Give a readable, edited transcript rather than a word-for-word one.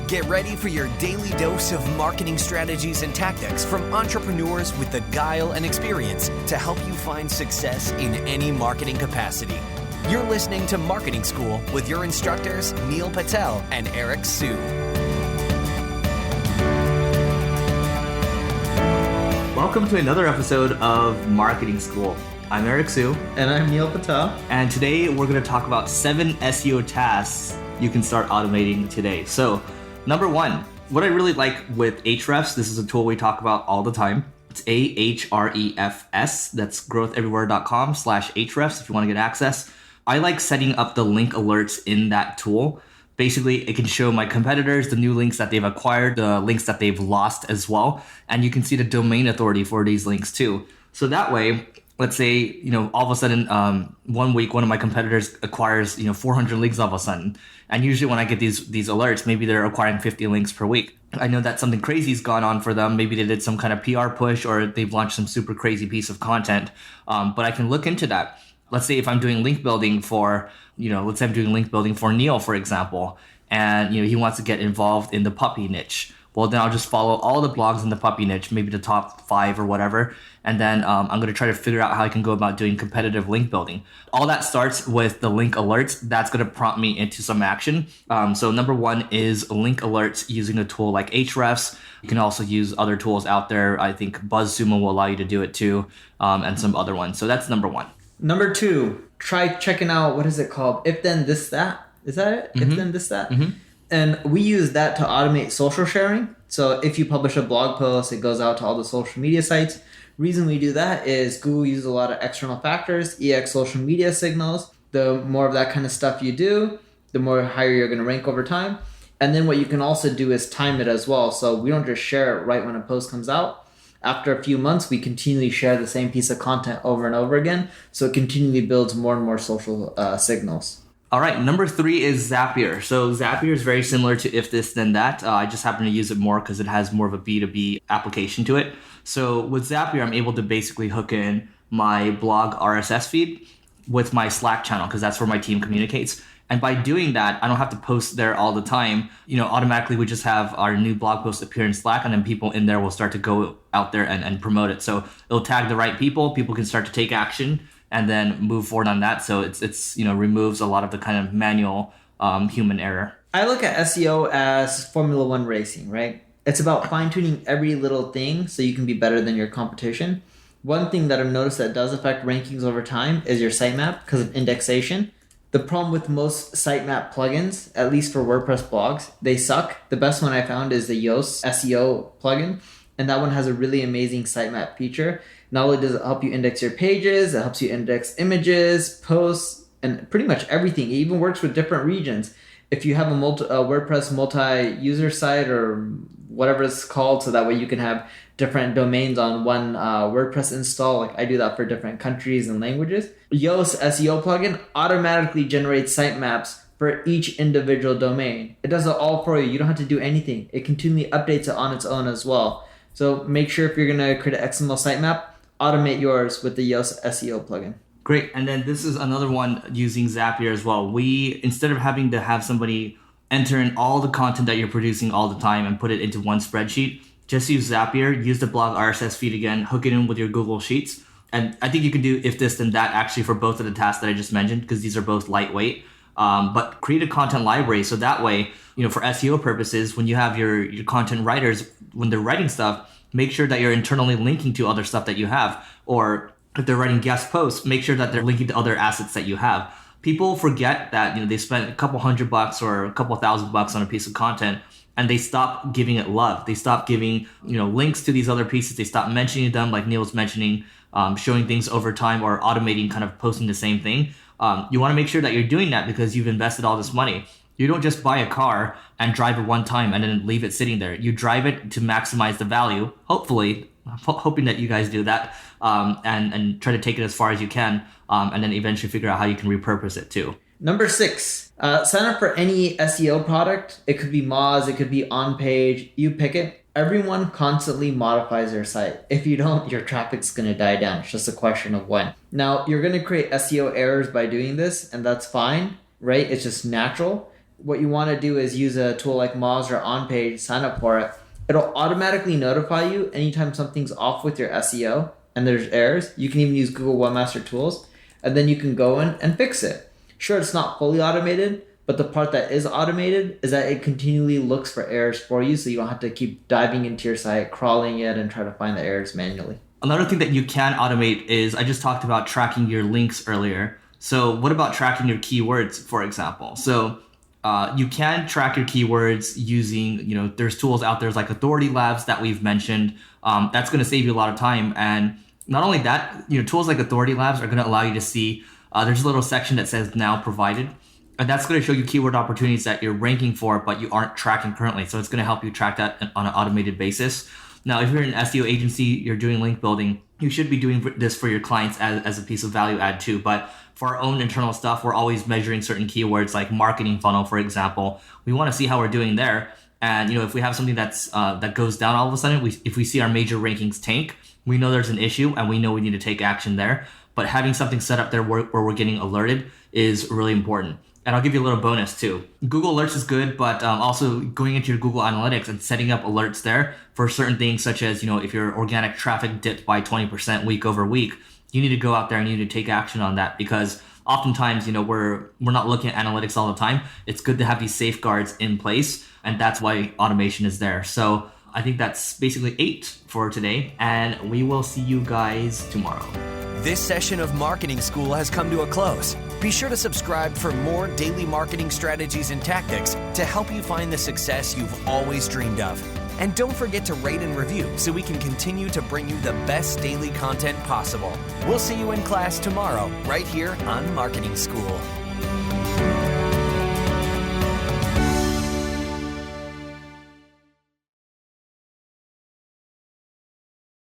Get ready for your daily dose of marketing strategies and tactics from entrepreneurs with the guile and experience to help you find success in any marketing capacity. You're listening to Marketing School with your instructors, Neil Patel and Eric Su. Welcome to another episode of Marketing School. I'm Eric Su. And I'm Neil Patel. And today we're going to talk about 7 SEO tasks you can start automating today. So, number 1, what I really like with Ahrefs, this is a tool we talk about all the time. It's Ahrefs. That's growtheverywhere.com/Ahrefs if you want to get access. I like setting up the link alerts in that tool. Basically, it can show my competitors the new links that they've acquired, the links that they've lost as well. And you can see the domain authority for these links too. So that way, let's say, all of a sudden, 1 week, one of my competitors acquires, 400 links all of a sudden. And usually when I get these alerts, maybe they're acquiring 50 links per week. I know that something crazy's gone on for them. Maybe they did some kind of PR push or they've launched some super crazy piece of content. But I can look into that. Let's say if I'm doing link building for, let's say I'm doing link building for Neil, for example, and, he wants to get involved in the puppy niche. Well, then I'll just follow all the blogs in the puppy niche, maybe the top 5 or whatever. And then I'm going to try to figure out how I can go about doing competitive link building. All that starts with the link alerts. That's going to prompt me into some action. So number 1 is link alerts using a tool like Ahrefs. You can also use other tools out there. I think Buzzsumo will allow you to do it too, and some other ones. So that's number 1. Number 2, try checking out, what is it called? If then this that. Is that it? Mm-hmm. If then this that. Mm-hmm. And we use that to automate social sharing. So if you publish a blog post, it goes out to all the social media sites. Reason we do that is Google uses a lot of external factors, EX social media signals. The more of that kind of stuff you do, the more higher you're going to rank over time. And then what you can also do is time it as well. So we don't just share it right when a post comes out. After a few months, we continually share the same piece of content over and over again. So it continually builds more and more social signals. All right, number 3 is Zapier. So Zapier is very similar to If This Then That. I just happen to use it more because it has more of a B2B application to it. So with Zapier, I'm able to basically hook in my blog RSS feed with my Slack channel because that's where my team communicates. And by doing that, I don't have to post there all the time. Automatically we just have our new blog post appear in Slack, and then people in there will start to go out there and promote it. So it'll tag the right people. People can start to take action and then move forward on that. So it's removes a lot of the kind of manual human error. I look at SEO as Formula One racing, right? It's about fine-tuning every little thing so you can be better than your competition. One thing that I've noticed that does affect rankings over time is your sitemap because of indexation. The problem with most sitemap plugins, at least for WordPress blogs, they suck. The best one I found is the Yoast SEO plugin, and that one has a really amazing sitemap feature. Not only does it help you index your pages, it helps you index images, posts, and pretty much everything. It even works with different regions. If you have a WordPress multi-user site or whatever it's called, so that way you can have different domains on one WordPress install. Like I do that for different countries and languages. Yoast SEO plugin automatically generates sitemaps for each individual domain. It does it all for you. You don't have to do anything. It continually updates it on its own as well. So make sure if you're going to create an XML sitemap, automate yours with the Yoast SEO plugin. Great. And then this is another one using Zapier as well. We, instead of having to have somebody enter in all the content that you're producing all the time and put it into one spreadsheet, just use Zapier, use the blog RSS feed again, hook it in with your Google Sheets. And I think you can do If This Then That actually for both of the tasks that I just mentioned because these are both lightweight. But create a content library so that way, for SEO purposes, when you have your content writers, when they're writing stuff, make sure that you're internally linking to other stuff that you have. Or if they're writing guest posts, make sure that they're linking to other assets that you have. People forget that they spent a couple $100 or a couple $1,000 on a piece of content and they stop giving it love. They stop giving links to these other pieces. They stop mentioning them, like Neil was mentioning, showing things over time or automating, kind of posting the same thing. You want to make sure that you're doing that because you've invested all this money. You don't just buy a car and drive it one time and then leave it sitting there. You drive it to maximize the value, hopefully, hoping that you guys do that, and try to take it as far as you can, and then eventually figure out how you can repurpose it too. Number 6, sign up for any SEO product. It could be MOZ, it could be OnPage, you pick it. Everyone constantly modifies their site. If you don't, your traffic's going to die down. It's just a question of when. Now, you're going to create SEO errors by doing this, and that's fine, right? It's just natural. what you want to do is use a tool like MOZ or OnPage, sign up for it. It'll automatically notify you anytime something's off with your SEO and there's errors. You can even use Google Webmaster Tools, and then you can go in and fix it. Sure, it's not fully automated, but the part that is automated is that it continually looks for errors for you, so you don't have to keep diving into your site, crawling it, and try to find the errors manually. Another thing that you can automate is, I just talked about tracking your links earlier. So what about tracking your keywords, for example? So you can track your keywords using, there's tools out there like Authority Labs that we've mentioned. That's going to save you a lot of time. And not only that, tools like Authority Labs are going to allow you to see, there's a little section that says now provided. And that's going to show you keyword opportunities that you're ranking for, but you aren't tracking currently. So it's going to help you track that on an automated basis. Now, if you're an SEO agency, you're doing link building, you should be doing this for your clients as a piece of value add too. But for our own internal stuff, we're always measuring certain keywords like marketing funnel, for example. We want to see how we're doing there. And if we have something that goes down all of a sudden, if we see our major rankings tank, we know there's an issue and we know we need to take action there. But having something set up there where we're getting alerted is really important. And I'll give you a little bonus too. Google Alerts is good, but also going into your Google Analytics and setting up alerts there for certain things, such as, if your organic traffic dipped by 20% week over week, you need to go out there and you need to take action on that, because oftentimes, we're not looking at analytics all the time. It's good to have these safeguards in place, and that's why automation is there. So I think that's basically 8 for today, and we will see you guys tomorrow. This session of Marketing School has come to a close. Be sure to subscribe for more daily marketing strategies and tactics to help you find the success you've always dreamed of. And don't forget to rate and review so we can continue to bring you the best daily content possible. We'll see you in class tomorrow, right here on Marketing School.